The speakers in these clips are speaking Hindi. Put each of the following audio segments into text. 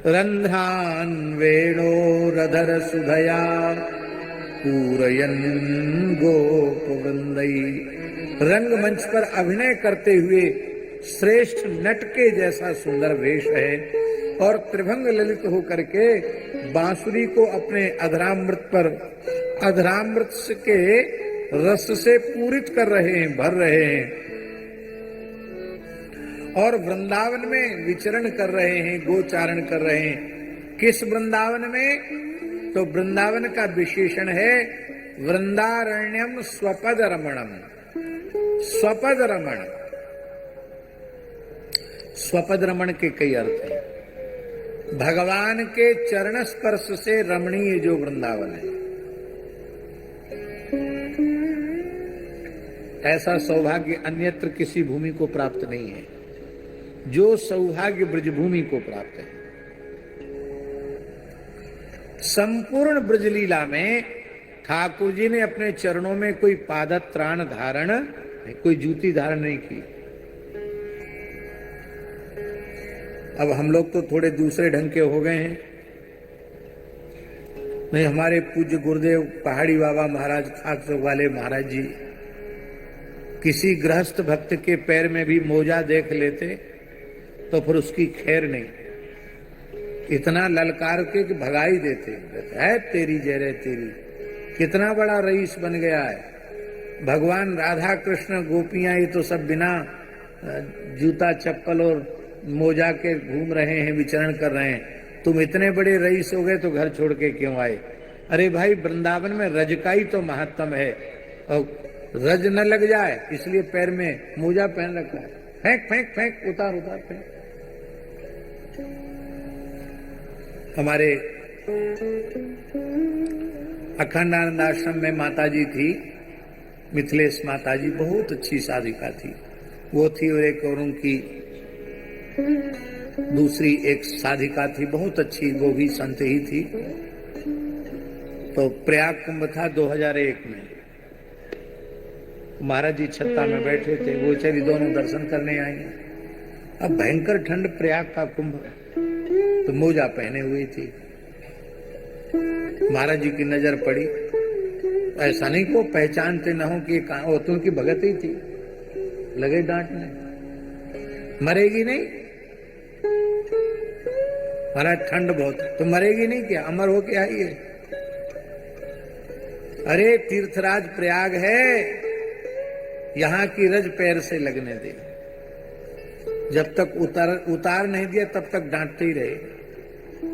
रंध्रान वेणोरधर सुधया पूरयन गोप वृंदई। रंगमंच पर अभिनय करते हुए श्रेष्ठ नट के जैसा सुंदर वेश है और त्रिभंग ललित होकर के बांसुरी को अपने अधरामृत पर अधरामृत के रस से पूरित कर रहे हैं, भर रहे हैं और वृंदावन में विचरण कर रहे हैं, गोचारण कर रहे हैं। किस वृंदावन में? तो वृंदावन का विशेषण है वृंदारण्यम स्वपद रमणम। स्वपद रमण, स्वपद रमण के कई अर्थ हैं। भगवान के चरण स्पर्श से रमणीय जो वृंदावन है, ऐसा सौभाग्य अन्यत्र किसी भूमि को प्राप्त नहीं है जो सौभाग्य ब्रजभूमि को प्राप्त है। संपूर्ण ब्रजलीला में ठाकुर जी ने अपने चरणों में कोई पादत्राण धारण, कोई जूती धारण नहीं की। अब हम लोग तो थोड़े दूसरे ढंग के हो गए हैं। नहीं, हमारे पूज्य गुरुदेव पहाड़ी बाबा महाराज खाक वाले महाराज जी किसी गृहस्थ भक्त के पैर में भी मोजा देख लेते तो फिर उसकी खैर नहीं, इतना ललकार के कि भगाई देते है तेरी जय रे तेरी। कितना बड़ा रईस बन गया है। भगवान राधा कृष्ण गोपियां ये तो सब बिना जूता चप्पल और मोजा के घूम रहे हैं, विचरण कर रहे हैं। तुम इतने बड़े रईस हो गए तो घर छोड़ के क्यों आए? अरे भाई, वृंदावन में रज का ही तो महत्तम है और रज न लग जाए इसलिए पैर में मोजा पहन रखा है। फेंक फेंक फेंक, उतार उतार फेंक। हमारे अखंडानंद आश्रम में माताजी थी, मिथिलेश माताजी, बहुत अच्छी साधिका थी। वो थी और एक और उनकी दूसरी एक साधिका थी, बहुत अच्छी, वो भी संत ही थी। तो प्रयाग कुंभ था 2001 में। महाराज जी छत्ता में बैठे थे, वो चली दोनों दर्शन करने आई। अब भयंकर ठंड, प्रयाग का कुंभ, तो मोजा पहने हुई थी। महाराज जी की नजर पड़ी, ऐसा नहीं को पहचानते न हो कि वो तो उनकी भगत ही थी। लगे डांटने, मरेगी नहीं? महाराज ठंड बहुत, तो मरेगी नहीं क्या? अमर हो के आई है। अरे तीर्थराज प्रयाग है, यहां की रज पैर से लगने दे। जब तक उतार नहीं दिया तब तक डांटते ही रहे।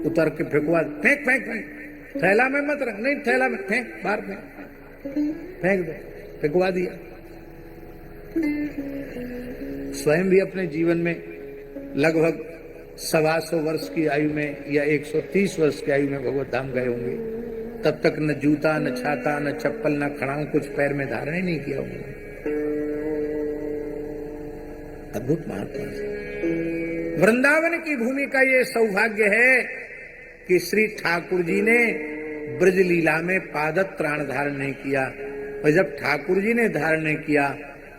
उतर के फेंकवा, फेंक फेंक फेंक, थैला में मत रख, नहीं थैला में फेंक, बाहर फेंक दो, फेंकवा दिया। स्वयं भी अपने जीवन में लगभग 125 वर्ष की आयु में या 130 वर्ष की आयु में भगवत धाम गए होंगे। तब तक न जूता, न छाता, न चप्पल, न खड़ाऊ कुछ पैर में धारण ही नहीं किया उन्होंने। अद्भुत महात्मा। वृंदावन की भूमि का ये सौभाग्य है कि श्री ठाकुर जी ने ब्रजलीला में पादत्राण धारण नहीं किया, और जब ठाकुर जी ने धारण नहीं किया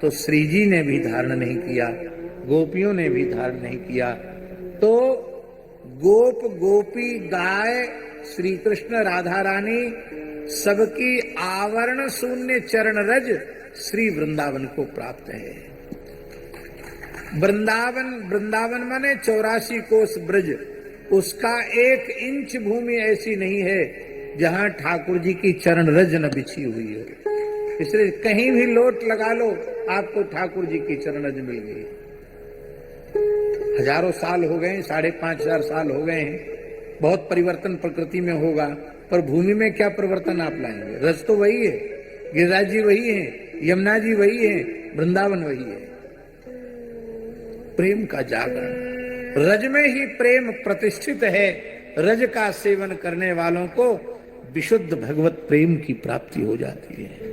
तो श्री जी ने भी धारण नहीं किया, गोपियों ने भी धारण नहीं किया। तो गोप गोपी गाय श्री कृष्ण राधा रानी सबकी आवरण शून्य चरण रज श्री वृंदावन को प्राप्त है। वृंदावन माने 84 कोस ब्रज, उसका 1 इंच भूमि ऐसी नहीं है जहां ठाकुर जी की चरण रज न बिछी हुई हो। इसलिए कहीं भी लोट लगा लो, आपको ठाकुर जी की चरण रज मिल गई। हजारों साल हो गए, 5,500 साल हो गए हैं, बहुत परिवर्तन प्रकृति में होगा, पर भूमि में क्या परिवर्तन आप लाएंगे? रज तो वही है, गिरिराज जी वही है, यमुना जी वही है, वृंदावन वही है। प्रेम का जागरण, रज में ही प्रेम प्रतिष्ठित है। रज का सेवन करने वालों को विशुद्ध भगवत प्रेम की प्राप्ति हो जाती है।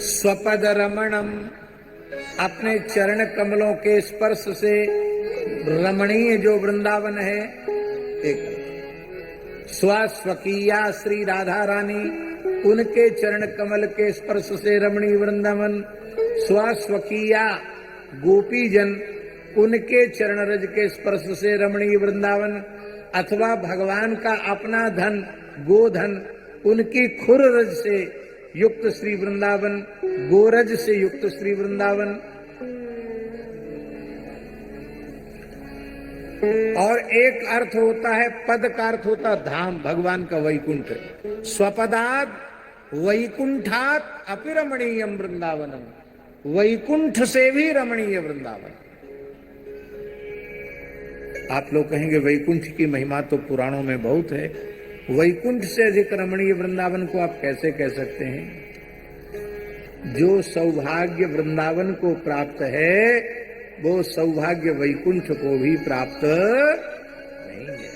स्वपद रमणम, अपने चरण कमलों के स्पर्श से रमणीय जो वृंदावन है। एक स्वकीया श्री राधा रानी, उनके चरण कमल के स्पर्श से रमणीय वृंदावन। स्वकीया गोपी जन, उनके चरण रज के स्पर्श से रमणीय वृंदावन, अथवा भगवान का अपना धन गोधन उनकी खुर रज से युक्त श्री वृंदावन, गोरज से युक्त श्री वृंदावन। और एक अर्थ होता है पद का अर्थ होता है धाम, भगवान का वैकुंठ। स्वपदात वैकुंठात अपि रमणीयम वृंदावनम, वैकुंठ से भी रमणीय वृंदावन। आप लोग कहेंगे वैकुंठ की महिमा तो पुराणों में बहुत है, वैकुंठ से अधिक रमणीय वृंदावन को आप कैसे कह सकते हैं? जो सौभाग्य वृंदावन को प्राप्त है वो सौभाग्य वैकुंठ को भी प्राप्त नहीं है।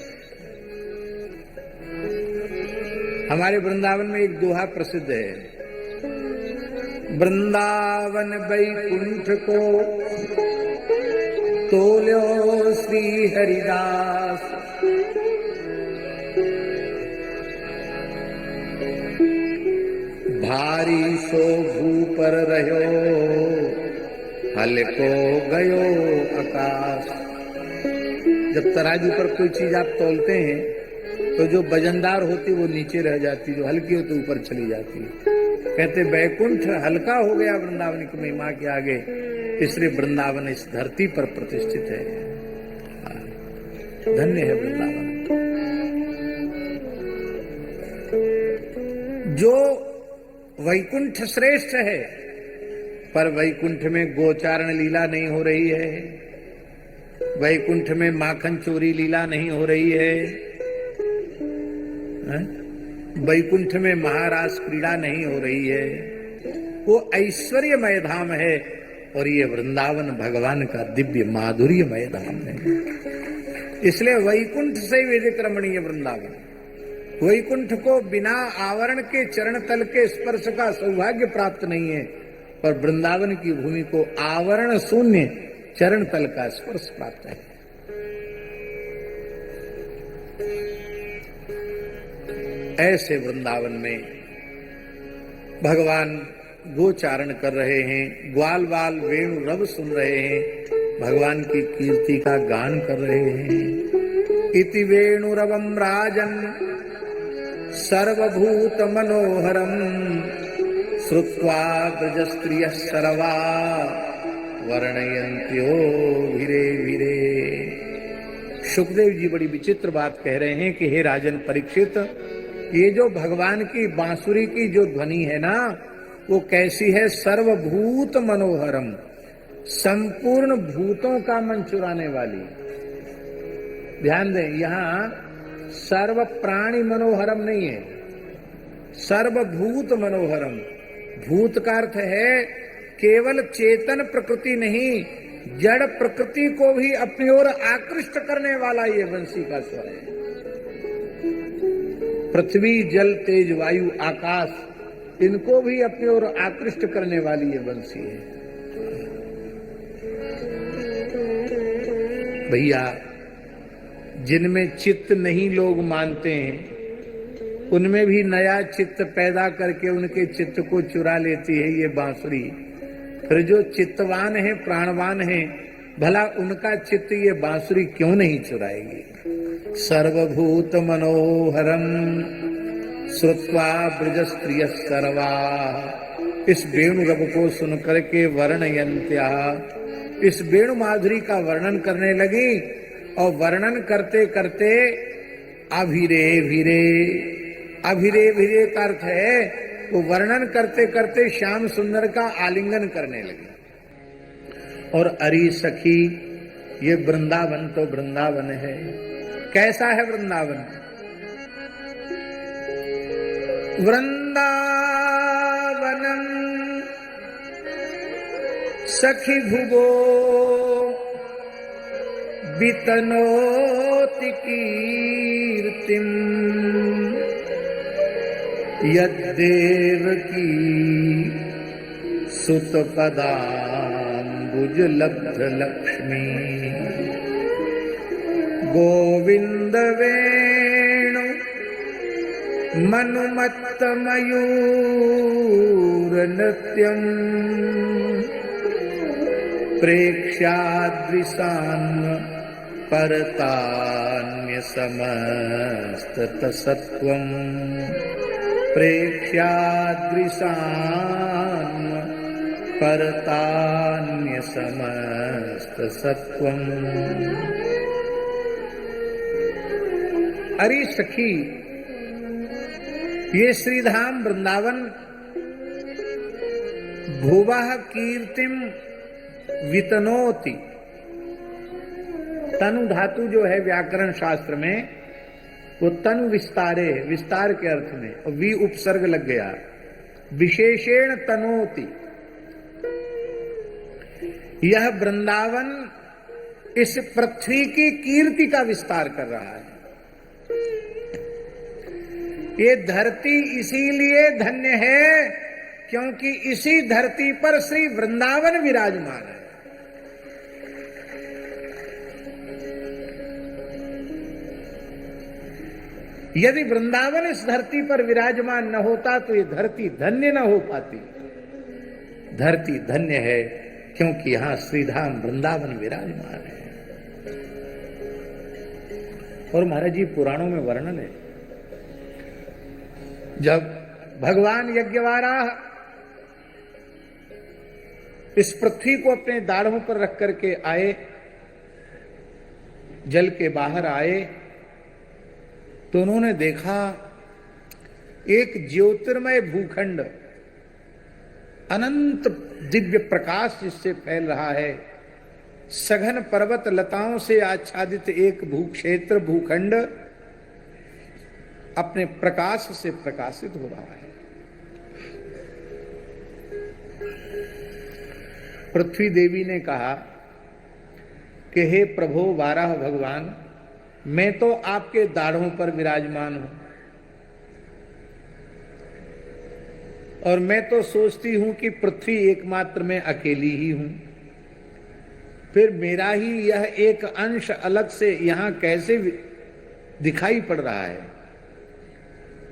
हमारे वृंदावन में एक दोहा प्रसिद्ध है, वृंदावन वैकुंठ को तोल्यो श्री हरिदास, भारी सो भूपर रहो हल्को गयो आकाश। जब तराजू पर कोई चीज आप तोलते हैं तो जो वजनदार होती वो नीचे रह जाती, जो हल्की होती ऊपर चली जाती है। कहते वैकुंठ हल्का हो गया वृंदावन की महिमा के आगे, इसलिए वृंदावन इस धरती पर प्रतिष्ठित है। धन्य है वृंदावन। जो वैकुंठ श्रेष्ठ है, पर वैकुंठ में गोचारण लीला नहीं हो रही है, वैकुंठ में माखन चोरी लीला नहीं हो रही है, वैकुंठ में महारास क्रीड़ा नहीं हो रही है। वो ऐश्वर्यमय धाम है और ये वृंदावन भगवान का दिव्य माधुर्यमय धाम है। इसलिए वैकुंठ से वेदिक रमणीय वृंदावन। वैकुंठ को बिना आवरण के चरण तल के स्पर्श का सौभाग्य प्राप्त नहीं है, पर वृंदावन की भूमि को आवरण शून्य चरण तल का स्पर्श प्राप्त है। ऐसे वृंदावन में भगवान गोचारण कर रहे हैं, ग्वाल बाल वेणु रव सुन रहे हैं, भगवान की कीर्ति का गान कर रहे हैं। इति वेणु रवम राजन सर्वभूत मनोहरम श्रुत्वा ब्रज स्त्रियः सर्वा वर्णयन्त्यो भिरे भिरे। सुखदेव जी बड़ी विचित्र बात कह रहे हैं कि हे राजन परीक्षित, ये जो भगवान की बांसुरी की जो ध्वनि है ना, वो कैसी है? सर्वभूत मनोहरम, संपूर्ण भूतों का मन चुराने वाली। ध्यान दें, यहाँ सर्व प्राणी मनोहरम नहीं है, सर्वभूत मनोहरम। भूत का अर्थ है केवल चेतन प्रकृति नहीं, जड़ प्रकृति को भी अपनी ओर आकृष्ट करने वाला ये बंसी का स्वर है। पृथ्वी जल तेज वायु आकाश, इनको भी अपनी ओर आकृष्ट करने वाली ये बंसी है। भैया, जिनमें चित्त नहीं लोग मानते हैं, उनमें भी नया चित्त पैदा करके उनके चित्त को चुरा लेती है ये बांसुरी। फिर जो चित्तवान है, प्राणवान है, भला उनका चित्त ये बांसुरी क्यों नहीं चुराएगी? सर्वभूत मनोहरम श्रुत्वा ब्रज स्त्रियः सर्वा। इस वेणु रव को सुनकर के वर्णयन्त्या, इस वेणु माधुरी का वर्णन करने लगी, और वर्णन करते करते अभिरे भिरे, अभिरे भिरे का अर्थ है वो वर्णन करते करते श्याम सुंदर का आलिंगन करने लगी। और अरी सखी, ये वृंदावन तो वृंदावन है। कैसा है वृंदावन? वृंदावनम सखी भुवो वितनोति कीर्तिम यद्देवकी सुत पदाम्बुज लब्ध लक्ष्मी। गोविंद वेणु मनुमत्त मयूर नृत्यम प्रेक्ष्यादृशान् परतान्य समस्ततसत्त्वम् प्रेक्ष्यादृशान् परतान्य समस्तसत्त्वम्। अरे सखी, ये श्रीधाम वृंदावन भुवः कीर्तिम वितनोति। तनु धातु जो है व्याकरण शास्त्र में, वो तनु विस्तारे, विस्तार के अर्थ में, और वी उपसर्ग लग गया, विशेषेण तनोति। यह वृंदावन इस पृथ्वी की कीर्ति का विस्तार कर रहा है। ये धरती इसीलिए धन्य है क्योंकि इसी धरती पर श्री वृंदावन विराजमान है। यदि वृंदावन इस धरती पर विराजमान न होता तो ये धरती धन्य न हो पाती। धरती धन्य है क्योंकि यहां श्रीधाम वृंदावन विराजमान है। और महाराज जी पुराणों में वर्णन है, जब भगवान यज्ञवाराह इस पृथ्वी को अपने दाढ़ों पर रख करके आए, जल के बाहर आए, तो उन्होंने देखा एक ज्योतिर्मय भूखंड, अनंत दिव्य प्रकाश जिससे फैल रहा है, सघन पर्वत लताओं से आच्छादित एक भूक्षेत्र, भूखंड अपने प्रकाश से प्रकाशित हो रहा है। पृथ्वी देवी ने कहा कि हे प्रभु वाराह भगवान, मैं तो आपके दाढ़ों पर विराजमान हूं और मैं तो सोचती हूं कि पृथ्वी एकमात्र मैं अकेली ही हूं, फिर मेरा ही यह एक अंश अलग से यहां कैसे दिखाई पड़ रहा है।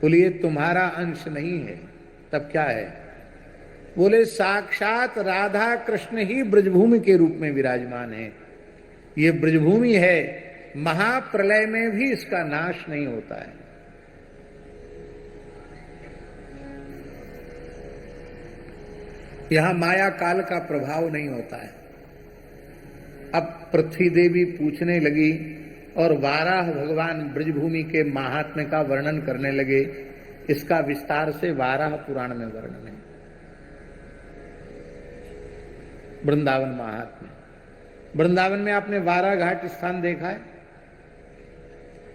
बोलिए तुम्हारा अंश नहीं है, तब क्या है? बोले साक्षात राधा कृष्ण ही ब्रजभूमि के रूप में विराजमान है। ये ब्रजभूमि है, महाप्रलय में भी इसका नाश नहीं होता है। यहां माया काल का प्रभाव नहीं होता है। अब पृथ्वी देवी पूछने लगी और वाराह भगवान ब्रजभूमि के महात्म्य का वर्णन करने लगे। इसका विस्तार से वाराह पुराण में वर्णन है। वृंदावन महात्म्य। वृंदावन में आपने वाराह घाट स्थान देखा है?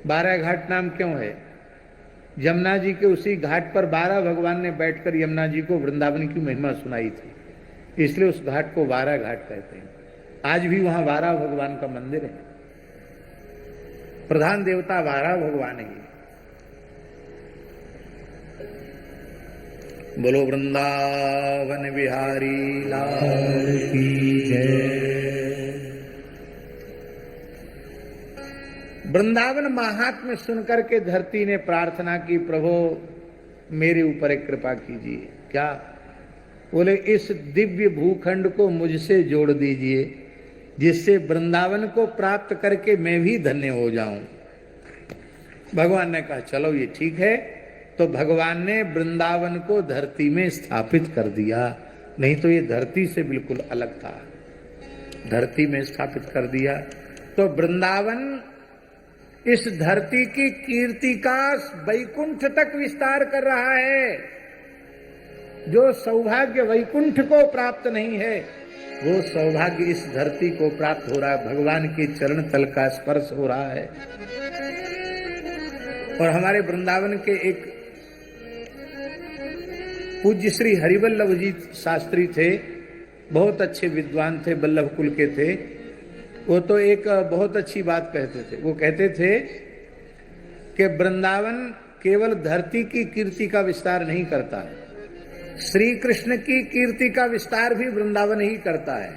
वाराह घाट नाम क्यों है? यमुना जी के उसी घाट पर 12 भगवान ने बैठकर यमुना जी को वृंदावन की महिमा सुनाई थी, इसलिए उस घाट को वाराह घाट कहते हैं। आज भी वहां वाराह भगवान का मंदिर है। प्रधान देवता वाराह भगवान है। बोलो वृंदावन बिहारी लाल की जय। वृंदावन महात्म्य सुनकर के धरती ने प्रार्थना की, प्रभु मेरे ऊपर एक कृपा कीजिए। क्या? बोले इस दिव्य भूखंड को मुझसे जोड़ दीजिए, जिससे वृंदावन को प्राप्त करके मैं भी धन्य हो जाऊं। भगवान ने कहा चलो ये ठीक है। तो भगवान ने वृंदावन को धरती में स्थापित कर दिया, नहीं तो ये धरती से बिल्कुल अलग था। धरती में स्थापित कर दिया तो वृंदावन इस धरती की कीर्ति का वैकुंठ तक विस्तार कर रहा है। जो सौभाग्य वैकुंठ को प्राप्त नहीं है, वो सौभाग्य इस धरती को प्राप्त हो रहा है। भगवान के चरण तल का स्पर्श हो रहा है। और हमारे वृंदावन के एक पूज्य श्री हरिवल्लभ जी शास्त्री थे, बहुत अच्छे विद्वान थे, वल्लभ कुल के थे। वो तो एक बहुत अच्छी बात कहते थे। वो कहते थे कि वृंदावन केवल धरती की कीर्ति का विस्तार नहीं करता है, श्री कृष्ण की कीर्ति का विस्तार भी वृंदावन ही करता है।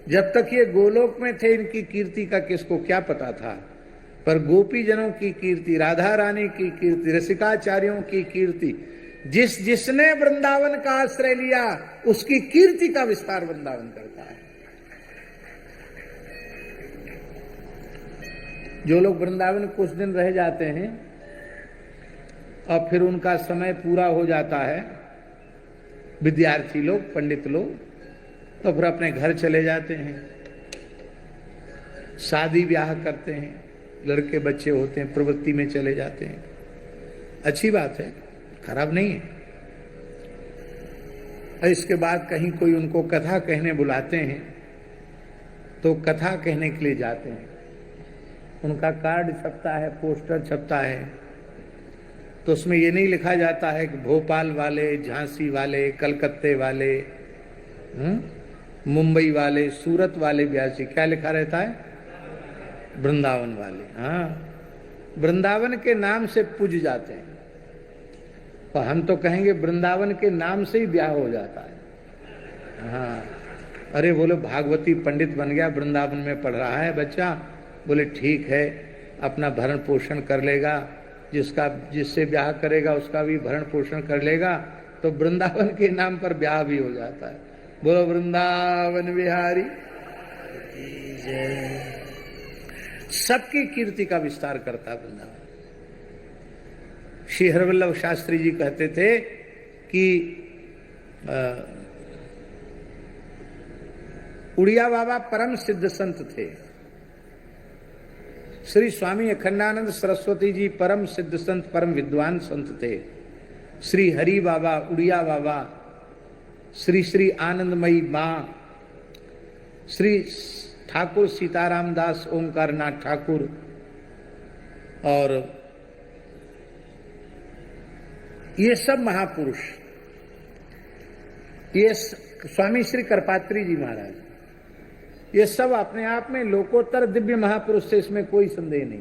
जब तक ये गोलोक में थे इनकी कीर्ति का किसको क्या पता था, पर गोपी जनों की कीर्ति, राधा रानी की कीर्ति, रसिकाचार्यों की कीर्ति, जिसने वृंदावन का आश्रय लिया उसकी कीर्ति का विस्तार वृंदावन करता है। जो लोग वृंदावन कुछ दिन रह जाते हैं और फिर उनका समय पूरा हो जाता है, विद्यार्थी लोग, पंडित लोग, तो फिर अपने घर चले जाते हैं, शादी ब्याह करते हैं, लड़के बच्चे होते हैं, प्रवृत्ति में चले जाते हैं। अच्छी बात है, खराब नहीं है। और इसके बाद कहीं कोई उनको कथा कहने बुलाते हैं तो कथा कहने के लिए जाते हैं। उनका कार्ड छपता है, पोस्टर छपता है, तो उसमें ये नहीं लिखा जाता है कि भोपाल वाले, झांसी वाले, कलकत्ते वाले, मुंबई वाले, सूरत वाले व्यासी। क्या लिखा रहता है? वृंदावन वाले। हाँ, वृंदावन के नाम से पूज जाते हैं। तो हम तो कहेंगे वृंदावन के नाम से ही ब्याह हो जाता है। हाँ, अरे बोले भागवती पंडित बन गया, वृंदावन में पढ़ रहा है बच्चा, बोले ठीक है, अपना भरण पोषण कर लेगा, जिससे ब्याह करेगा उसका भी भरण पोषण कर लेगा, तो वृंदावन के नाम पर ब्याह भी हो जाता है। बोलो वृंदावन बिहारी जय। सबकी कीर्ति का विस्तार करता वृंदावन। श्री हरवल्लभ शास्त्री जी कहते थे कि उड़िया बाबा परम सिद्ध संत थे, श्री स्वामी अखंडानंद सरस्वती जी परम सिद्ध संत, परम विद्वान संत थे, श्री हरि बाबा, उड़िया बाबा, श्री श्री आनंदमयी मां, श्री ठाकुर सीताराम दास ओंकारनाथ ठाकुर, और ये सब महापुरुष, ये स्वामी श्री करपात्री जी महाराज, ये सब अपने आप में लोकोत्तर दिव्य महापुरुष थे, इसमें कोई संदेह नहीं।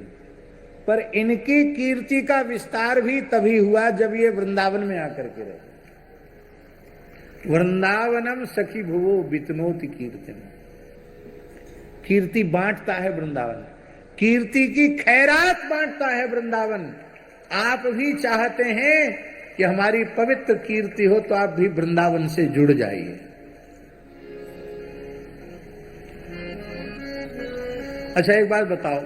पर इनकी कीर्ति का विस्तार भी तभी हुआ जब ये वृंदावन में आकर के रहे। वृंदावनम सखी भुवो वितनोति कीर्तन। कीर्ति बांटता है वृंदावन, कीर्ति की खैरात बांटता है वृंदावन। आप भी चाहते हैं कि हमारी पवित्र कीर्ति हो तो आप भी वृंदावन से जुड़ जाइए। अच्छा, एक बात बताओ,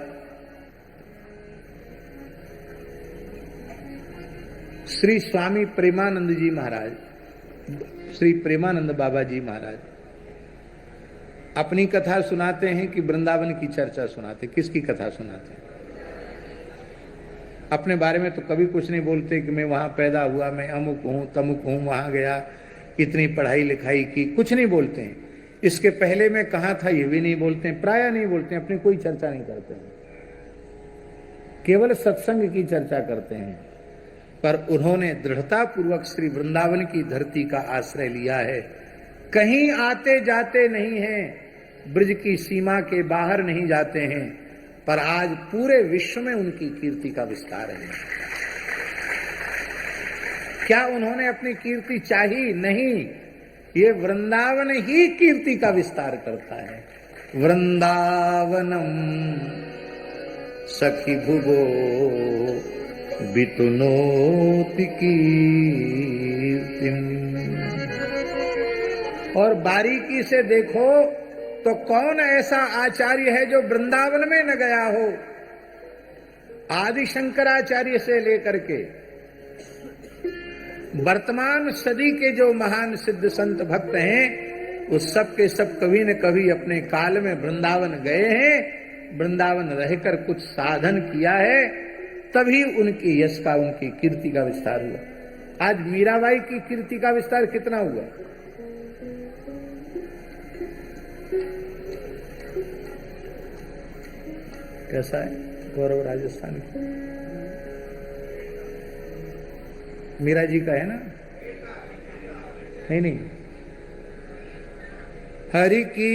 श्री स्वामी प्रेमानंद जी महाराज, श्री प्रेमानंद बाबा जी महाराज अपनी कथा सुनाते हैं कि वृंदावन की चर्चा सुनाते? किसकी कथा सुनाते? अपने बारे में तो कभी कुछ नहीं बोलते कि मैं वहां पैदा हुआ, मैं अमुक हूं, तमुक हूं, वहां गया, इतनी पढ़ाई लिखाई की, कुछ नहीं बोलते हैं। इसके पहले मैं कहाँ था ये भी नहीं बोलते हैं, प्राय नहीं बोलते हैं, अपनी कोई चर्चा नहीं करते हैं, केवल सत्संग की चर्चा करते हैं। पर उन्होंने दृढ़ता पूर्वक श्री वृंदावन की धरती का आश्रय लिया है, कहीं आते जाते नहीं हैं, ब्रज की सीमा के बाहर नहीं जाते हैं, पर आज पूरे विश्व में उनकी कीर्ति का विस्तार है। क्या उन्होंने अपनी कीर्ति चाही? नहीं, ये वृंदावन ही कीर्ति का विस्तार करता है। वृंदावनम सखी भुवो वितनोति कीर्तिम। और बारीकी से देखो तो कौन ऐसा आचार्य है जो वृंदावन में न गया हो? आदि शंकराचार्य से लेकर के वर्तमान सदी के जो महान सिद्ध संत भक्त हैं, उस सब के सब कभी न कभी अपने काल में वृंदावन गए हैं, वृंदावन रहकर कुछ साधन किया है, तभी उनकी यश का, उनकी कीर्ति का विस्तार हुआ। आज मीराबाई की कीर्ति का विस्तार कितना हुआ? कैसा है गौरव राजस्थान की? मीरा जी का है ना? नहीं, हरि की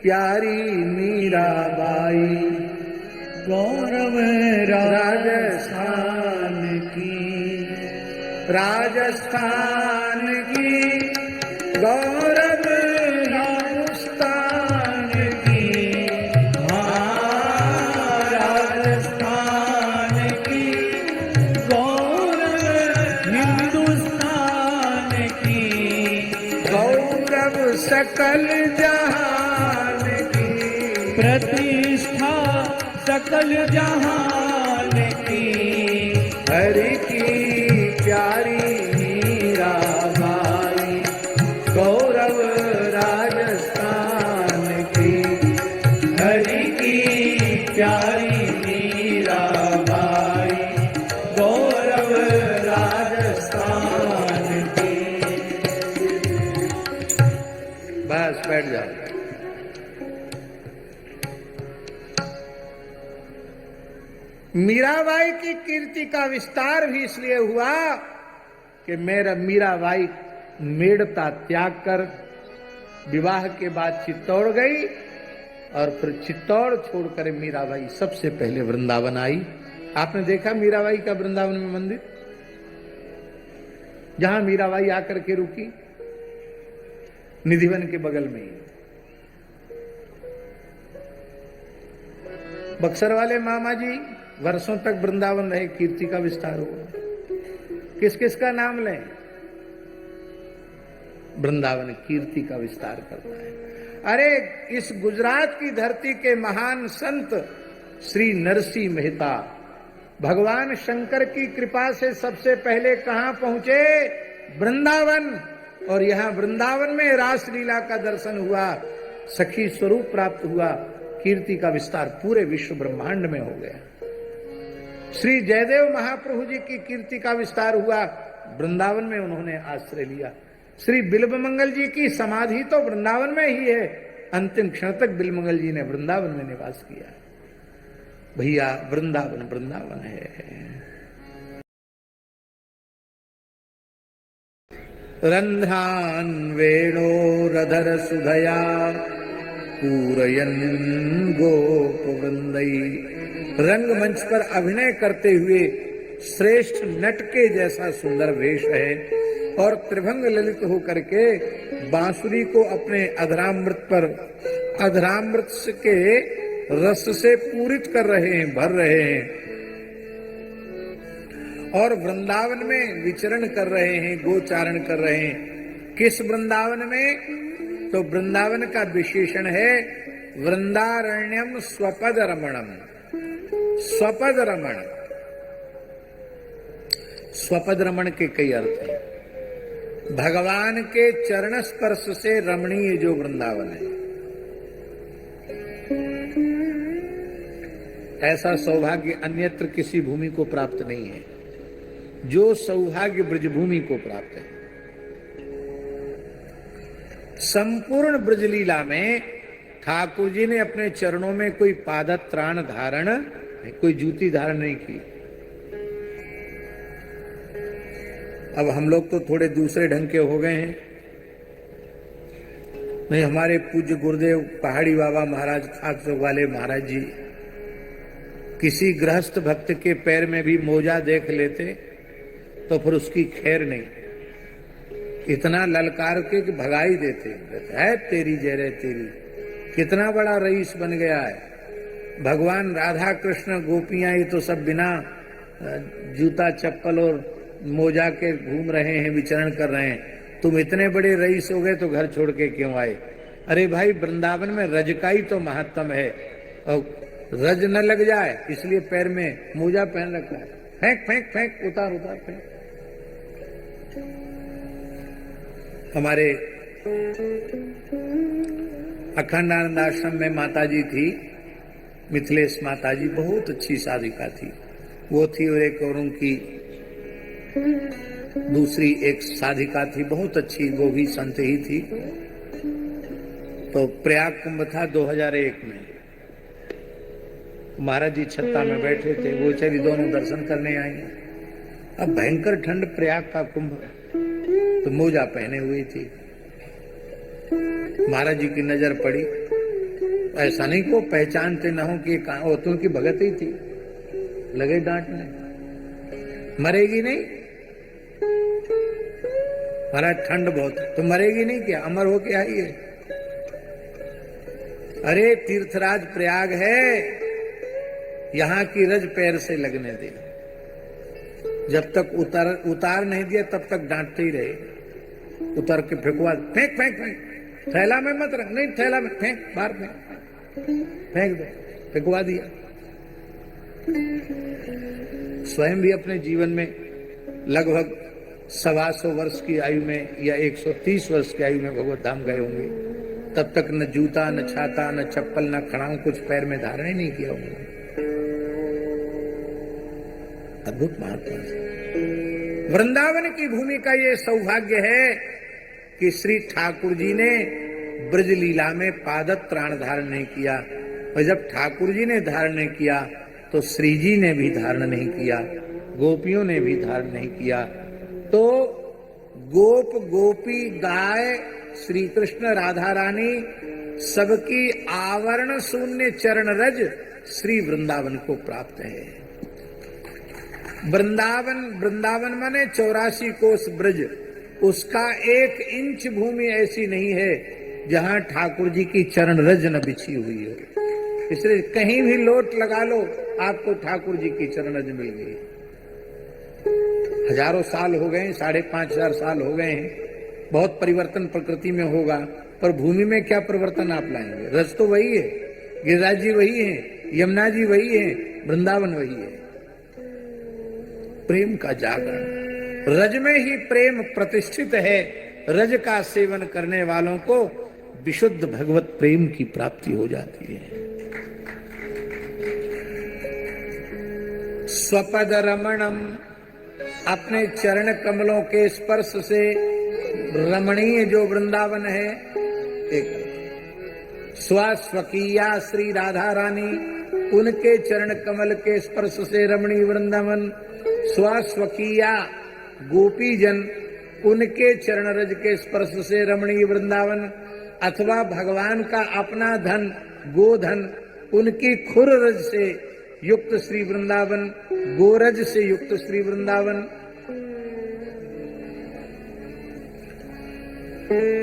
प्यारी मीराबाई, गौरव राजस्थान की, राजस्थान की गौरव हिंदुस्तान की, हाँ राजस्थान की गौरव हिंदुस्तान की, गौरव सकल जहान की, प्रतिष्ठा सकल जहान की हरि की प्यारी मीराबाई, गौरव राजस्थान की हरि की प्यारी मीराबाई, गौरव राजस्थान की। बस बैठ जाओ। मीराबाई की कीर्ति का विस्तार भी इसलिए हुआ कि मेरा मीराबाई मेड़ता त्याग कर विवाह के बाद चित्तौड़ गई और फिर चित्तौड़ छोड़कर मीराबाई सबसे पहले वृंदावन आई। आपने देखा मीराबाई का वृंदावन में मंदिर, जहां मीराबाई आकर के रुकी, निधिवन के बगल में ही। बक्सर वाले मामा जी वर्षों तक वृंदावन रहे, कीर्ति का विस्तार हुआ। किस किस का नाम लें? वृंदावन कीर्ति का विस्तार करता है। अरे इस गुजरात की धरती के महान संत श्री नरसिंह मेहता भगवान शंकर की कृपा से सबसे पहले कहां पहुंचे? वृंदावन। और यहां वृंदावन में रासलीला का दर्शन हुआ, सखी स्वरूप प्राप्त हुआ, कीर्ति का विस्तार पूरे विश्व ब्रह्मांड में हो गया। श्री जयदेव महाप्रभु जी की कीर्ति का विस्तार हुआ, वृंदावन में उन्होंने आश्रय लिया। श्री बिल्वमंगल जी की समाधि तो वृंदावन में ही है, अंतिम क्षण तक बिल्वमंगल जी ने वृंदावन में निवास किया। भैया वृंदावन वृंदावन है। रंध्रान वेणोरधर सुधया पूरयन गोप वृंदई। रंगमंच पर अभिनय करते हुए श्रेष्ठ नट के जैसा सुंदर वेश है और त्रिभंग ललित होकर के बांसुरी को अपने अधरामृत पर अधरामृत के रस से पूरित कर रहे हैं, भर रहे हैं और वृंदावन में विचरण कर रहे हैं, गोचारण कर रहे हैं। किस वृंदावन में? तो वृंदावन का विशेषण है वृंदारण्यम स्वपद रमणम। स्वपद रमण, स्वपद रमण के कई अर्थ हैं। भगवान के चरण स्पर्श से रमणीय जो वृंदावन है, ऐसा सौभाग्य अन्यत्र किसी भूमि को प्राप्त नहीं है जो सौभाग्य ब्रजभूमि को प्राप्त है। संपूर्ण ब्रजलीला में ठाकुर जी ने अपने चरणों में कोई पादत्राण धारण, कोई जूती धारण नहीं की। अब हम लोग तो थोड़े दूसरे ढंग के हो गए हैं। नहीं, हमारे पूज्य गुरुदेव पहाड़ी बाबा महाराज खाक वाले महाराज जी किसी गृहस्थ भक्त के पैर में भी मोजा देख लेते तो फिर उसकी खैर नहीं, इतना ललकार के कि भगाई देते है। तेरी जय रे तेरी, कितना बड़ा रईस बन गया है। भगवान राधा कृष्ण गोपियां ये तो सब बिना जूता चप्पल और मोजा के घूम रहे हैं, विचरण कर रहे हैं। तुम इतने बड़े रईस हो गए तो घर छोड़ के क्यों आए? अरे भाई, वृंदावन में रज का ही तो महत्तम है और रज न लग जाए इसलिए पैर में मोजा पहन रखा है। फेंक फेंक फेंक, उतार उतार फेंक। हमारे अखंडानंद आश्रम में माताजी थी, मिथिलेश माताजी, बहुत अच्छी साधिका थी। वो थी और एक और उनकी दूसरी एक साधिका थी, बहुत अच्छी, वो भी संत ही थी। तो प्रयाग कुंभ था 2001 में। महाराज जी छत्ता में बैठे थे, वो चली दोनों दर्शन करने आई। अब भयंकर ठंड, प्रयाग का कुंभ, तो मोजा पहने हुई थी। महाराज जी की नजर पड़ी, ऐसा नहीं को पहचानते न हो कि तो उनकी भगत ही थी। लगे डांटने, मरेगी नहीं महाराज, ठंड बहुत है, तो मरेगी नहीं क्या? अमर हो के आई है। अरे तीर्थराज प्रयाग है, यहां की रज पैर से लगने दे। जब तक उतार नहीं दिया तब तक डांटते ही रहे। उतार के फेंकवा, फेंक फेंक फेंक, थैला में मत रख, नहीं थैला में फेंक, बाहर फेंक, फेंक दे, फेंकवा दिया। स्वयं भी अपने जीवन में लगभग 125 वर्ष की आयु में या 130 वर्ष की आयु में भगवत धाम गए होंगे। तब तक न जूता, न छाता, न चप्पल, न खड़ाऊ कुछ पैर में धारण ही नहीं किया होंगे। अद्भुत महात्मा। वृंदावन की भूमि का ये सौभाग्य है कि श्री ठाकुर जी ने ब्रज लीला में पादत्राण धारण नहीं किया, और जब ठाकुर जी ने धारण नहीं किया तो श्री जी ने भी धारण नहीं किया, गोपियों ने भी धारण नहीं किया। तो गोप गोपी गाय श्री कृष्ण राधा रानी सबकी आवरण शून्य चरण रज श्री वृंदावन को प्राप्त है। वृंदावन माने 84 कोस ब्रज, उसका 1 इंच भूमि ऐसी नहीं है जहां ठाकुर जी की चरण रज न बिछी हुई हो। इसलिए कहीं भी लोट लगा लो, आपको ठाकुर जी की चरण रज मिल गई। हजारों साल हो गए, 5,500 साल हो गए हैं, बहुत परिवर्तन प्रकृति में होगा, पर भूमि में क्या परिवर्तन आप लाएंगे? रज तो वही है, गिरिराज जी वही है, यमुना जी वही है, वृंदावन वही है। प्रेम का जागरण, रज में ही प्रेम प्रतिष्ठित है। रज का सेवन करने वालों को विशुद्ध भगवत प्रेम की प्राप्ति हो जाती है। स्वपद रमणम, अपने चरण कमलों के स्पर्श से रमणीय जो वृंदावन है। एक स्वकीया श्री राधा रानी, उनके चरण कमल के स्पर्श से रमणीय वृंदावन। स्वकीया गोपी जन, उनके चरण रज के स्पर्श से रमणीय वृंदावन। अथवा भगवान का अपना धन गोधन, उनकी खुर रज से युक्त श्री वृंदावन, गोरज से युक्त श्री वृंदावन।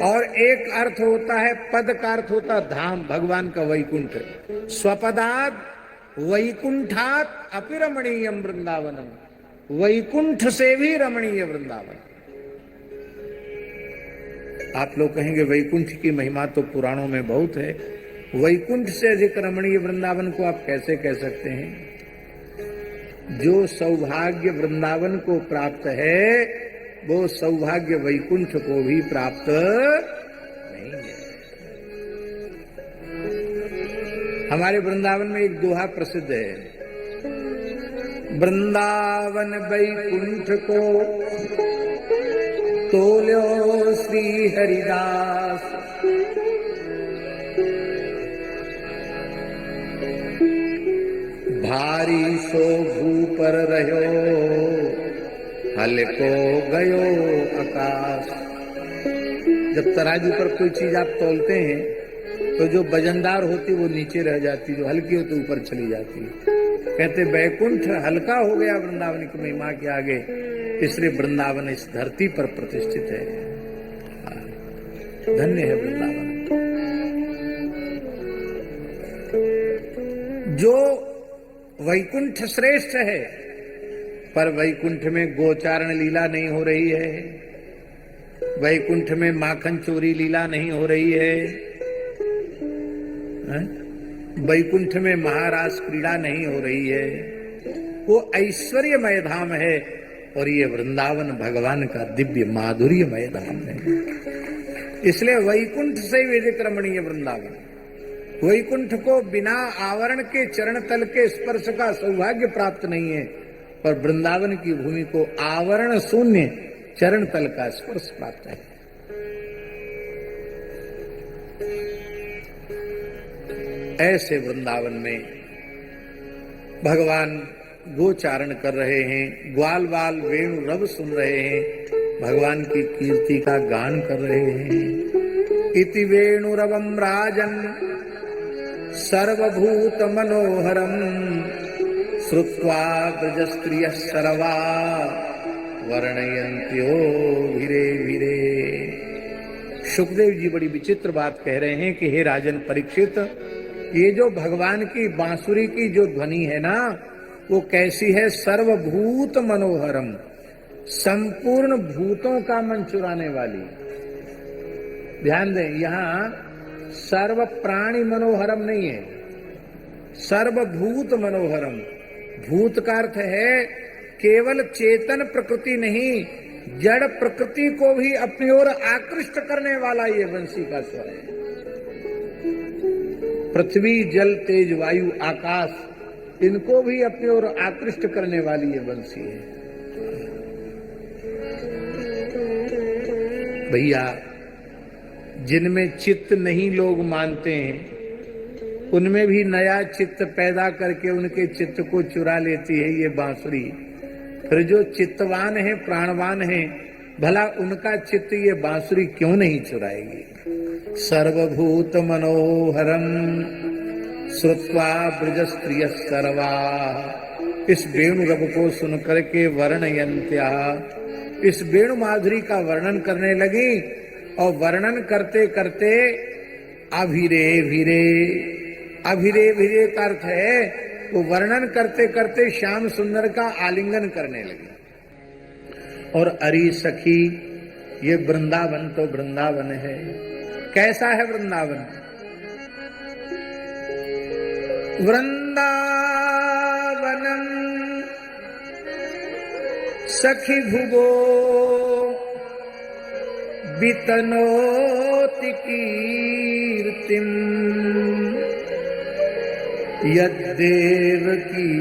और एक अर्थ होता है, पद का अर्थ होता धाम, भगवान का वैकुंठ। स्वपदाद वैकुंठात अपि रमणीयम वृंदावनम, वैकुंठ से भी रमणीय वृंदावन। आप लोग कहेंगे वैकुंठ की महिमा तो पुराणों में बहुत है, वैकुंठ से अधिक रमणीय वृंदावन को आप कैसे कह सकते हैं? जो सौभाग्य वृंदावन को प्राप्त है, वो सौभाग्य वैकुंठ को भी प्राप्त नहीं है। हमारे वृंदावन में एक दोहा प्रसिद्ध है, वृंदावन वैकुंठ को तोल्यो श्री हरिदास। भारी सो भूपर रहो, हल्को गयो आकाश। जब तराजू पर कोई चीज आप तोलते हैं तो जो वजनदार होती वो नीचे रह जाती, जो हल्की होती ऊपर चली जाती। कहते वैकुंठ हल्का हो गया वृंदावन की महिमा के आगे, इसलिए वृंदावन इस धरती पर प्रतिष्ठित है। धन्य है वृंदावन। जो वैकुंठ श्रेष्ठ है, पर वैकुंठ में गोचारण लीला नहीं हो रही है, वैकुंठ में माखन चोरी लीला नहीं हो रही है, वैकुंठ में महाराज क्रीड़ा नहीं हो रही है। वो ऐश्वर्यमय धाम है, और ये वृंदावन भगवान का दिव्य माधुर्यमय धाम है। इसलिए वैकुंठ से वेदिक रमणीय वृंदावन। वैकुंठ को बिना आवरण के चरण तल के स्पर्श का सौभाग्य प्राप्त नहीं है, पर वृंदावन की भूमि को आवरण शून्य चरण तल का स्पर्श प्राप्त है। ऐसे वृंदावन में भगवान गोचारण कर रहे हैं, ग्वाल बाल वेणु रव सुन रहे हैं, भगवान की कीर्ति का गान कर रहे हैं। इति वेणु रवम राजन सर्वभूत मनोहरम श्रुत्वा ब्रज स्त्रिय सर्वा वर्णयन्त्यो भिरे भिरे। सुखदेव जी बड़ी विचित्र बात कह रहे हैं कि हे राजन परीक्षित, ये जो भगवान की बांसुरी की जो ध्वनि है ना, वो कैसी है? सर्वभूत मनोहरम, संपूर्ण भूतों का मन चुराने वाली। ध्यान दें, यहां सर्व प्राणी मनोहरम नहीं है, सर्वभूत मनोहरम। भूत का अर्थ है केवल चेतन प्रकृति नहीं, जड़ प्रकृति को भी अपनी ओर आकृष्ट करने वाला ये बंसी का स्वर है। पृथ्वी, जल, तेज, वायु, आकाश, इनको भी अपनी ओर आकृष्ट करने वाली ये बंसी है। भैया, जिनमें चित्त नहीं लोग मानते हैं, उनमें भी नया चित्त पैदा करके उनके चित्त को चुरा लेती है ये बांसुरी। फिर जो चित्तवान है, प्राणवान है, भला उनका चित्त ये बांसुरी क्यों नहीं चुराएगी? सर्वभूत मनोहरम श्रुत्वा ब्रज स्त्रिय सर्वा, इस वेणु रव को सुनकर के वर्णयन्त्या, इस वेणु माधुरी का वर्णन करने लगी। और वर्णन करते करते अभिरे भिरे, अभिरे भिरे का अर्थ है वो वर्णन करते करते श्याम सुंदर का आलिंगन करने लगी। और अरी सखी, ये वृंदावन तो वृंदावन है। कैसा है वृंदावन? वृंदावनम सखी भुगो वितनोति कीर्तिम, यद्देवकी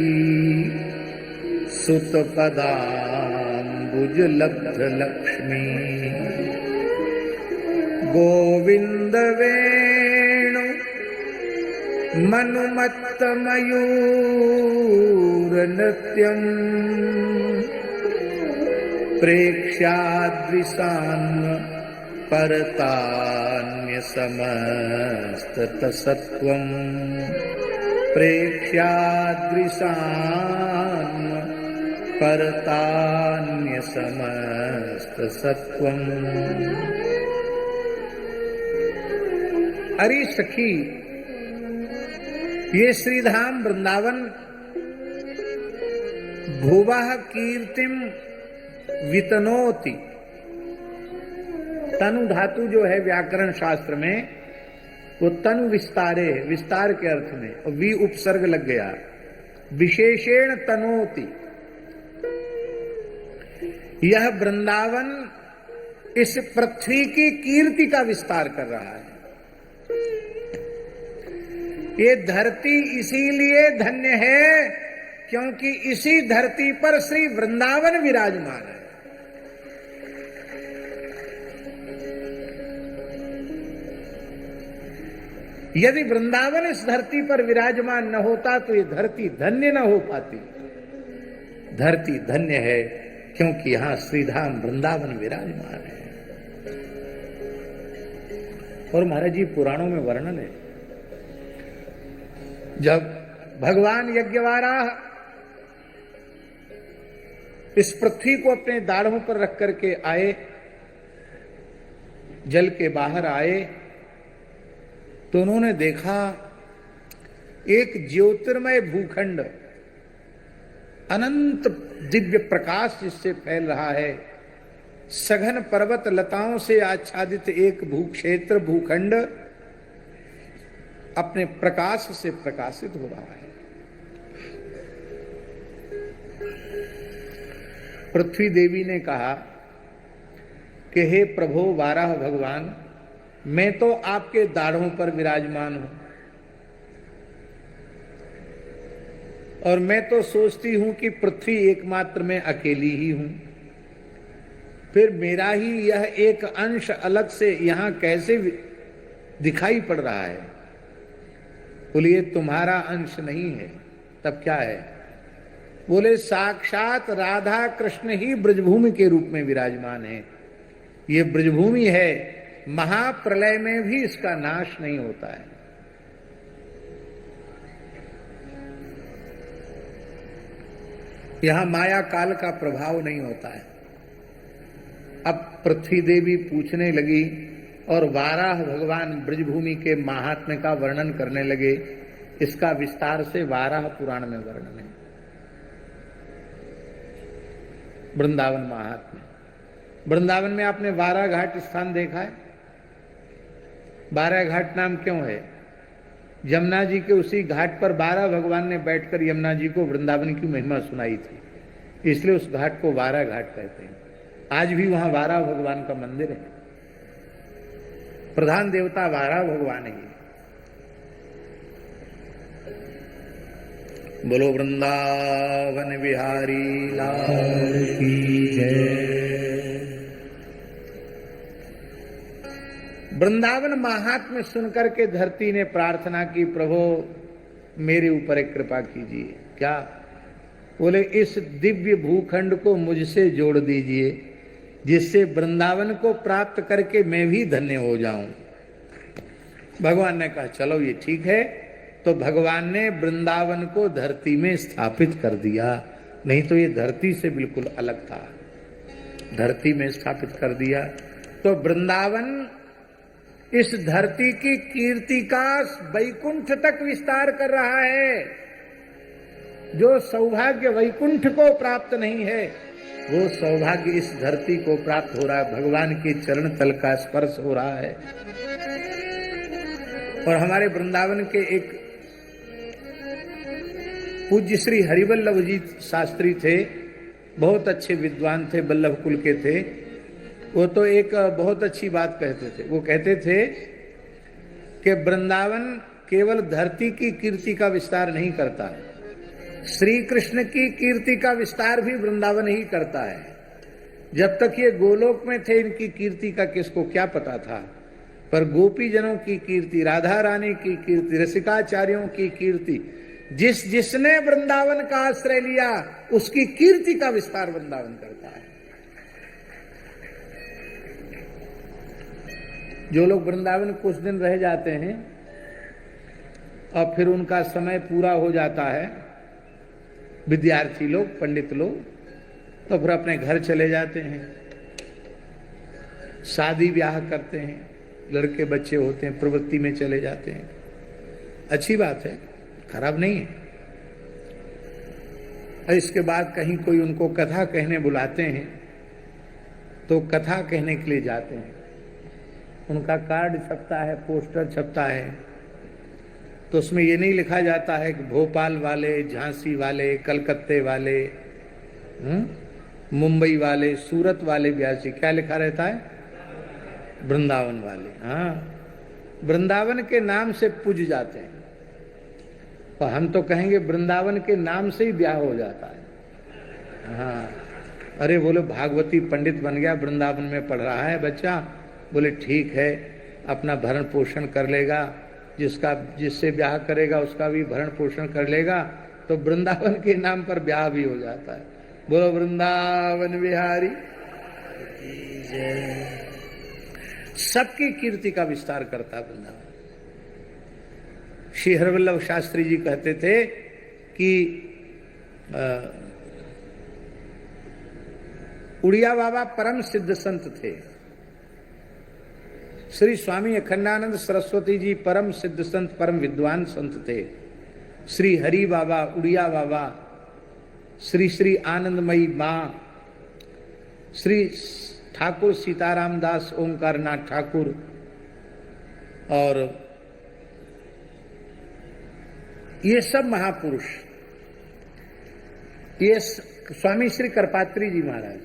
सुत पदाम्बुज लब्ध लक्ष्मी, गोविंद वेणु मनुमत्त मयूर नृत्यम, प्रेक्ष्याद्रिसान्व परतान्य समस्त तसत्वम, प्रेक्ष्याद्रिसान्व परतान्य समस्त सत्वम। अरे सखी, ये श्रीधाम वृंदावन भुवः कीर्तिम वितनोति, तनु धातु जो है व्याकरण शास्त्र में वो तनु विस्तारे, विस्तार के अर्थ में, और वी उपसर्ग लग गया। विशेषेण तनोति, यह वृंदावन इस पृथ्वी की कीर्ति का विस्तार कर रहा है। ये धरती इसीलिए धन्य है क्योंकि इसी धरती पर श्री वृंदावन विराजमान है। यदि वृंदावन इस धरती पर विराजमान न होता तो ये धरती धन्य न हो पाती। धरती धन्य है क्योंकि यहां श्रीधाम वृंदावन विराजमान है। और महाराज जी, पुराणों में वर्णन है, जब भगवान यज्ञवाराह इस पृथ्वी को अपने दाढ़ों पर रख करके आए, जल के बाहर आए, तो उन्होंने देखा एक ज्योतिर्मय भूखंड, अनंत दिव्य प्रकाश जिससे फैल रहा है, सघन पर्वत लताओं से आच्छादित एक भूक्षेत्र, भूखंड अपने प्रकाश से प्रकाशित हो रहा है। पृथ्वी देवी ने कहा कि हे प्रभो वाराह भगवान, मैं तो आपके दाढ़ों पर विराजमान हूं और मैं तो सोचती हूं कि पृथ्वी एकमात्र मैं अकेली ही हूं, फिर मेरा ही यह एक अंश अलग से यहां कैसे दिखाई पड़ रहा है? बोलिए तुम्हारा अंश नहीं है, तब क्या है? बोले साक्षात राधा कृष्ण ही ब्रजभूमि के रूप में विराजमान है। ये ब्रजभूमि है, महाप्रलय में भी इसका नाश नहीं होता है। यहां माया काल का प्रभाव नहीं होता है। अब पृथ्वी देवी पूछने लगी और वाराह भगवान ब्रजभूमि के महात्म्य का वर्णन करने लगे। इसका विस्तार से वाराह पुराण में वर्णन है। वृंदावन महात्म्य। वृंदावन में आपने वारा घाट स्थान देखा है? 12 घाट नाम क्यों है? यमुना जी के उसी घाट पर 12 भगवान ने बैठकर यमुना जी को वृंदावन की महिमा सुनाई थी, इसलिए उस घाट को 12 घाट कहते हैं। आज भी वहां 12 भगवान का मंदिर है, प्रधान देवता 12 भगवान है। बोलो वृंदावन बिहारी लाल की जय। वृंदावन महात्म्य सुनकर के धरती ने प्रार्थना की, प्रभु मेरे ऊपर एक कृपा कीजिए। क्या बोले? इस दिव्य भूखंड को मुझसे जोड़ दीजिए, जिससे वृंदावन को प्राप्त करके मैं भी धन्य हो जाऊं। भगवान ने कहा चलो ये ठीक है। तो भगवान ने वृंदावन को धरती में स्थापित कर दिया, नहीं तो ये धरती से बिल्कुल अलग था। धरती में स्थापित कर दिया तो वृंदावन इस धरती की कीर्ति का वैकुंठ तक विस्तार कर रहा है। जो सौभाग्य वैकुंठ को प्राप्त नहीं है, वो सौभाग्य इस धरती को प्राप्त हो रहा है। भगवान के चरण तल का स्पर्श हो रहा है। और हमारे वृंदावन के एक पूज्य श्री हरिवल्लभ जी शास्त्री थे, बहुत अच्छे विद्वान थे, वल्लभ कुल के थे। वो तो एक बहुत अच्छी बात कहते थे। वो कहते थे कि वृंदावन केवल धरती की कीर्ति का विस्तार नहीं करता, श्री कृष्ण की कीर्ति का विस्तार भी वृंदावन ही करता है। जब तक ये गोलोक में थे, इनकी कीर्ति का किसको क्या पता था, पर गोपी जनों की कीर्ति, राधा रानी की कीर्ति, रसिकाचार्यों की कीर्ति, जिसने वृंदावन का आश्रय लिया उसकी कीर्ति का विस्तार वृंदावन करता है। जो लोग वृंदावन कुछ दिन रह जाते हैं और फिर उनका समय पूरा हो जाता है, विद्यार्थी लोग, पंडित लोग, तो फिर अपने घर चले जाते हैं, शादी ब्याह करते हैं, लड़के बच्चे होते हैं, प्रवृत्ति में चले जाते हैं। अच्छी बात है, खराब नहीं है। और इसके बाद कहीं कोई उनको कथा कहने बुलाते हैं तो कथा कहने के लिए जाते हैं। उनका कार्ड छपता है, पोस्टर छपता है, तो उसमें ये नहीं लिखा जाता है कि भोपाल वाले, झांसी वाले, कलकत्ते वाले, मुंबई वाले, सूरत वाले व्यासी। क्या लिखा रहता है? वृंदावन वाले। हाँ, वृंदावन के नाम से पूज जाते हैं। तो हम तो कहेंगे वृंदावन के नाम से ही ब्याह हो जाता है। हाँ, अरे बोले भागवती पंडित बन गया, वृंदावन में पढ़ रहा है बच्चा। बोले ठीक है, अपना भरण पोषण कर लेगा, जिससे ब्याह करेगा उसका भी भरण पोषण कर लेगा, तो वृंदावन के नाम पर ब्याह भी हो जाता है। बोलो वृंदावन बिहारी। सबकी कीर्ति का विस्तार करता है वृंदावन। श्री हरिवल्लभ शास्त्री जी कहते थे कि उड़िया बाबा परम सिद्ध संत थे। श्री स्वामी अखंडानंद सरस्वती जी परम सिद्ध संत, परम विद्वान संत थे। श्री हरि बाबा, उड़िया बाबा, श्री श्री आनंदमयी मां, श्री ठाकुर सीताराम दास ओंकार नाथ ठाकुर, और ये सब महापुरुष, ये स्वामी श्री करपात्री जी महाराज,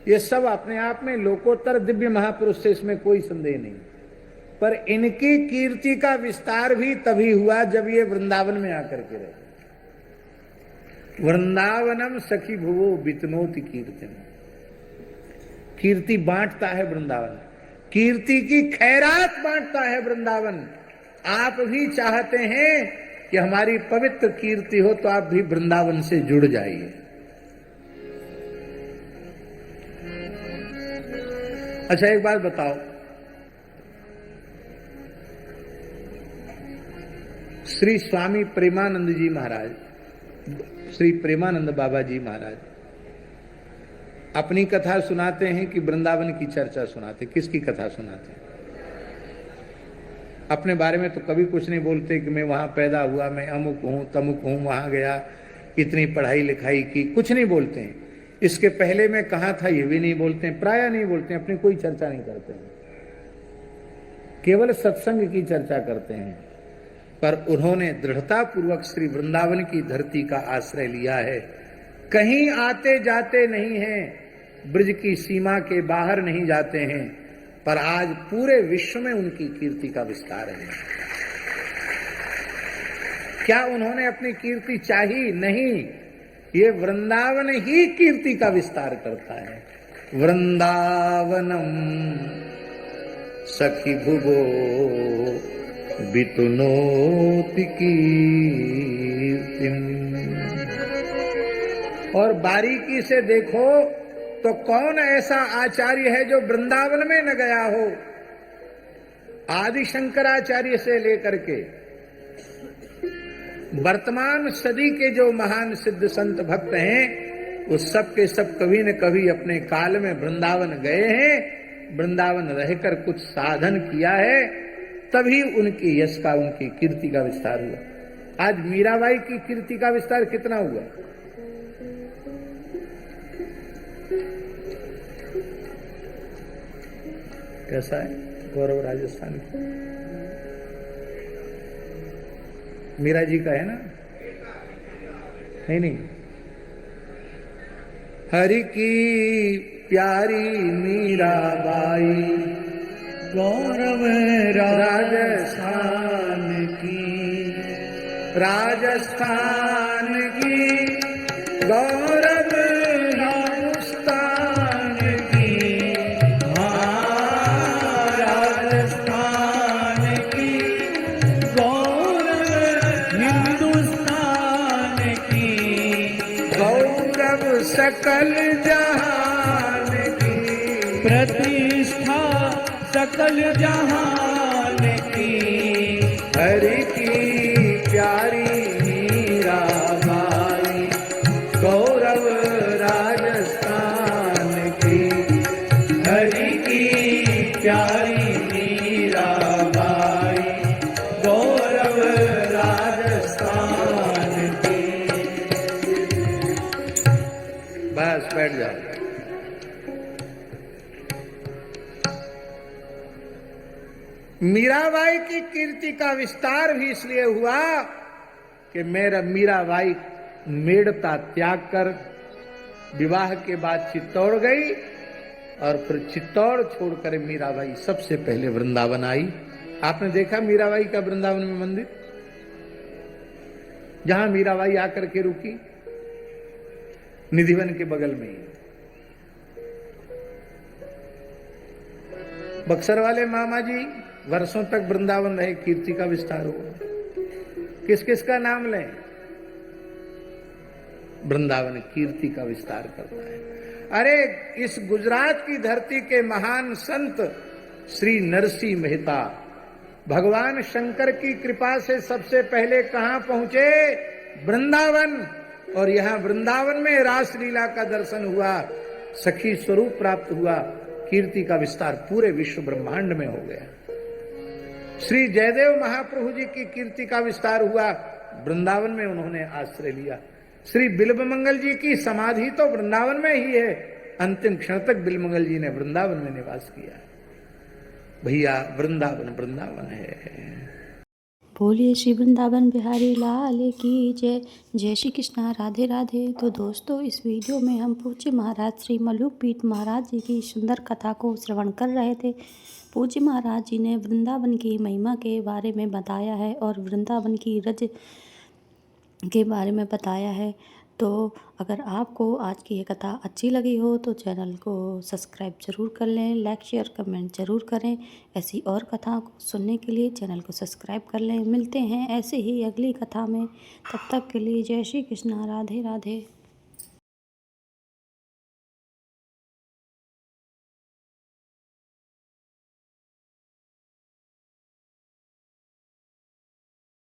ये सब अपने आप में लोकोत्तर दिव्य महापुरुष थे, इसमें कोई संदेह नहीं। पर इनकी कीर्ति का विस्तार भी तभी हुआ जब ये वृंदावन में आकर के रहे। वृंदावनम सखी भुवो वितनोति कीर्तन। कीर्ति बांटता है वृंदावन, कीर्ति की खैरात बांटता है वृंदावन। आप भी चाहते हैं कि हमारी पवित्र कीर्ति हो, तो आप भी वृंदावन से जुड़ जाइए। अच्छा, एक बात बताओ, श्री स्वामी प्रेमानंद जी महाराज, श्री प्रेमानंद बाबा जी महाराज अपनी कथा सुनाते हैं कि वृंदावन की चर्चा सुनाते? किसकी कथा सुनाते हैं? अपने बारे में तो कभी कुछ नहीं बोलते कि मैं वहां पैदा हुआ, मैं अमुक हूं, तमुक हूं, वहां गया, इतनी पढ़ाई लिखाई की, कुछ नहीं बोलते हैं। इसके पहले मैं कहाँ था ये भी नहीं बोलते हैं, प्राय नहीं बोलते हैं, अपनी कोई चर्चा नहीं करते हैं, केवल सत्संग की चर्चा करते हैं। पर उन्होंने दृढ़ता पूर्वक श्री वृंदावन की धरती का आश्रय लिया है। कहीं आते जाते नहीं हैं, ब्रज की सीमा के बाहर नहीं जाते हैं, पर आज पूरे विश्व में उनकी कीर्ति का विस्तार है। क्या उन्होंने अपनी कीर्ति चाही? नहीं, ये वृंदावन ही कीर्ति का विस्तार करता है। वृंदावनम सखी भुवो बितुनोति कीर्तिम। और बारीकी से देखो तो कौन ऐसा आचार्य है जो वृंदावन में न गया हो? आदि शंकराचार्य से लेकर के वर्तमान सदी के जो महान सिद्ध संत भक्त हैं, उस सब के सब कभी न कभी अपने काल में वृंदावन गए हैं, वृंदावन रहकर कुछ साधन किया है, तभी उनकी यश का, उनकी कीर्ति का विस्तार हुआ। आज मीराबाई की कीर्ति का विस्तार कितना हुआ? कैसा है गौरव राजस्थान की? मीरा जी का है ना? नहीं, हरि की प्यारी मीराबाई गौरव राजस्थान की, राजस्थान की गौरव राजस्थान की, हाँ राजस्थान की गौरव हिंदुस्तान की, गौरव सकल जहान की, प्रतिष्ठा सकल जहान की, हरि की प्यारी मीराबाई गौरव राजस्थान की, हरि की प्यारी मीराबाई गौरव राजस्थान की। बस बैठ जाओ। मीराबाई की कीर्ति का विस्तार भी इसलिए हुआ कि मीराबाई मेड़ता त्याग कर विवाह के बाद चित्तौड़ गई, और फिर चित्तौड़ छोड़कर मीराबाई सबसे पहले वृंदावन आई। आपने देखा मीराबाई का वृंदावन में मंदिर, जहां मीराबाई आकर के रुकी, निधिवन के बगल में ही। बक्सर वाले मामा जी वर्षों तक वृंदावन रहे, कीर्ति का विस्तार हुआ। किस किस का नाम लें? वृंदावन कीर्ति का विस्तार करता है। अरे इस गुजरात की धरती के महान संत श्री नरसिंह मेहता भगवान शंकर की कृपा से सबसे पहले कहां पहुंचे? वृंदावन। और यहां वृंदावन में रासलीला का दर्शन हुआ, सखी स्वरूप प्राप्त हुआ, कीर्ति का विस्तार पूरे विश्व ब्रह्मांड में हो गया। श्री जयदेव महाप्रभु जी की कीर्ति का विस्तार हुआ, वृंदावन में उन्होंने आश्रय लिया। श्री बिल्वमंगल जी की समाधि तो वृंदावन में ही है, अंतिम क्षण तक बिल्वमंगल जी ने वृंदावन में निवास किया। भैया वृंदावन वृंदावन है। बोलिए श्री वृंदावन बिहारी लाल की जय। जय श्री कृष्णा, राधे राधे। तो दोस्तों, इस वीडियो में हम पूज्य महाराज श्री मल्लुकपीठ महाराज जी की सुंदर कथा को श्रवण कर रहे थे। पूज्य महाराज जी ने वृंदावन की महिमा के बारे में बताया है और वृंदावन की रज के बारे में बताया है। तो अगर आपको आज की ये कथा अच्छी लगी हो तो चैनल को सब्सक्राइब ज़रूर कर लें, लाइक शेयर कमेंट ज़रूर करें। ऐसी और कथा को सुनने के लिए चैनल को सब्सक्राइब कर लें। मिलते हैं ऐसे ही अगली कथा में, तब तक के लिए जय श्री कृष्णा, राधे राधे।